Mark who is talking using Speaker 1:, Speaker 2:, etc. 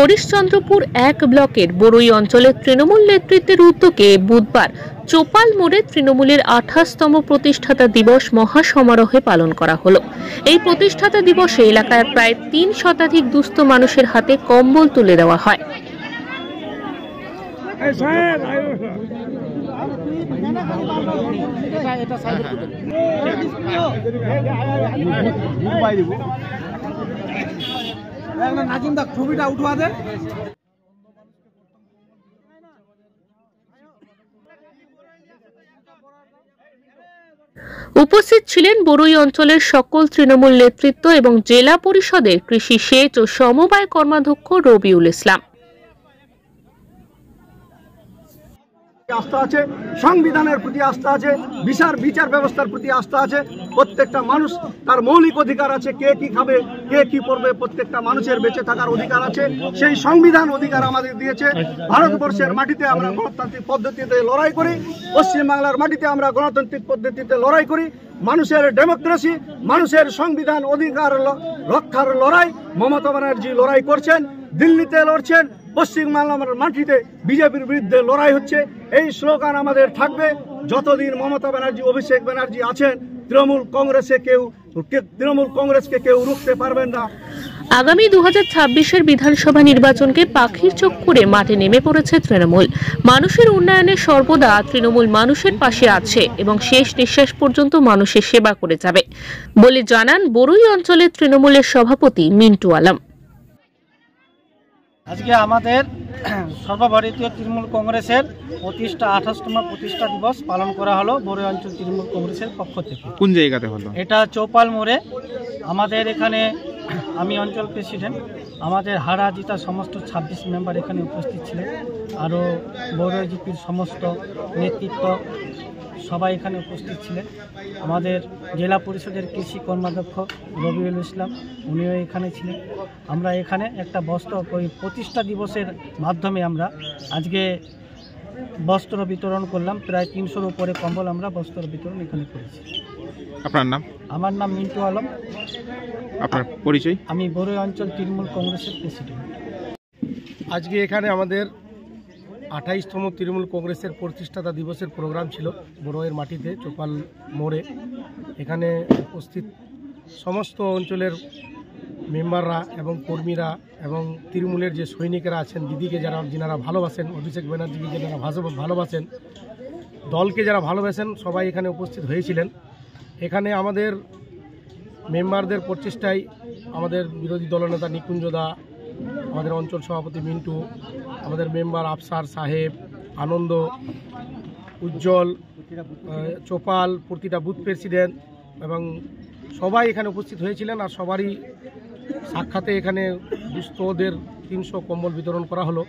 Speaker 1: হরিশ্চন্দ্রপুর ১ ব্লকের বড়ুই অঞ্চলের তৃণমূল নেতৃত্বের উদ্যোগে বুধবার চোপাল মোড়ে তৃণমূলের ২৮তম প্রতিষ্ঠাতা দিবস মহাসমারোহে পালন করা হলো। এই প্রতিষ্ঠাতা দিবসে এলাকার প্রায় ৩ শতাধিক দুস্থ মানুষের হাতে কম্বল তুলে দেওয়া হয়। উপস্থিত ছিলেন বড়ুই অঞ্চলের সকল তৃণমূল নেতৃত্ব এবং জেলা পরিষদের কৃষি, সেচ ও সমবায় কর্মাধ্যক্ষ রবিউল ইসলাম।
Speaker 2: আস্থা আছে, সংবিধানের প্রতি আস্থা আছে, বিচার ব্যবস্থার প্রতি আস্থা আছে। প্রত্যেকটা মানুষ তার মৌলিক অধিকার আছে, কে কি খাবে, কে কি পড়বে, প্রত্যেকটা মানুষের বেঁচে থাকার অধিকার আছে। সেই সংবিধান অধিকার আমাদের দিয়েছে। ভারতবর্ষের মাটিতে আমরা গণতান্ত্রিক পদ্ধতিতে লড়াই করি, পশ্চিমবাংলার মাটিতে আমরা গণতান্ত্রিক পদ্ধতিতে লড়াই করি। মানুষের ডেমোক্রেসি, মানুষের সংবিধান অধিকার রক্ষার লড়াই মমতা ব্যানার্জি লড়াই করছেন, দিল্লিতে লড়ছেন, পশ্চিমবাংলার মাটিতে বিজেপির বিরুদ্ধে লড়াই হচ্ছে। এই স্লোগান আমাদের থাকবে যতদিন মমতা ব্যানার্জি, অভিষেক ব্যানার্জি আছেন। তৃণমূল কংগ্রেসকে কেউ রুখতে পারবেন না।
Speaker 1: আগামী ২০২৬-এর বিধানসভা নির্বাচনকে পাখির চোখ করে মাঠে নেমে পড়েছে তৃণমূল। মানুষের উন্নয়নে সর্বদা তৃণমূল মানুষের পাশে আছে এবং শেষ নিঃশ্বাস পর্যন্ত মানুষের সেবা করে যাবে বলে জানান বড়ুই অঞ্চলের তৃণমূলের সভাপতি মিন্টু আলম।
Speaker 3: আজকে আমাদের সর্বভারতীয় তৃণমূল কংগ্রেসের ২৮তম প্রতিষ্ঠা দিবস পালন করা হলো বড়ুই অঞ্চল তৃণমূল কংগ্রেসের পক্ষ থেকে।
Speaker 4: কোন জায়গাতে হলো?
Speaker 3: এটা চৌপাল মোড়ে। আমাদের এখানে আমি অঞ্চল প্রেসিডেন্ট, আমাদের হারা জিতা সমস্ত ২৬ মেম্বার এখানে উপস্থিত ছিলেন। আরও বড়ুই জিপির সমস্ত নেতৃত্ব সবাই এখানে উপস্থিত ছিলেন। আমাদের জেলা পরিষদের কৃষি কর্মাধ্যক্ষ রবিউল ইসলাম, উনিও এখানে ছিলেন। আমরা এখানে একটা ওই প্রতিষ্ঠা দিবসের মাধ্যমে আমরা আজকে বস্ত্র বিতরণ করলাম। প্রায় ৩০০-র উপরে কম্বল আমরা বস্ত্র বিতরণ এখানে করেছি।
Speaker 4: আপনার নাম?
Speaker 3: আমার নাম মিন্টু আলম।
Speaker 4: আপনার পরিচয়?
Speaker 3: আমি বড়ুই অঞ্চল তৃণমূল কংগ্রেসের প্রেসিডেন্ট।
Speaker 2: আজকে এখানে আমাদের ২৮তম তৃণমূল কংগ্রেসের প্রতিষ্ঠাতা দিবসের প্রোগ্রাম ছিল বড়ুইয়ের মাটিতে চোপাল মোড়ে। এখানে উপস্থিত সমস্ত অঞ্চলের মেম্বাররা এবং কর্মীরা এবং তৃণমূলের যে সৈনিকেরা আছেন, দিদিকে যারা ভালোবাসেন, অভিষেক ব্যানার্জিকে যারা ভালোবাসেন, দলকে যারা ভালোবাসেন, সবাই এখানে উপস্থিত হয়েছিলেন। এখানে আমাদের মেম্বারদের প্রচেষ্টায় আমাদের বিরোধী দলনেতা নিকুঞ্জ দা, আমাদের অঞ্চল সভাপতি মিন্টু, আমাদের মেম্বার আফসার সাহেব, আনন্দ, উজ্জ্বল, চোপাল প্রতিটা বুথ প্রেসিডেন্ট এবং সবাই এখানে উপস্থিত হয়েছিলেন। আর সবারই সাক্ষাতে এখানে দুস্থদের ৩০০ কম্বল বিতরণ করা হলো।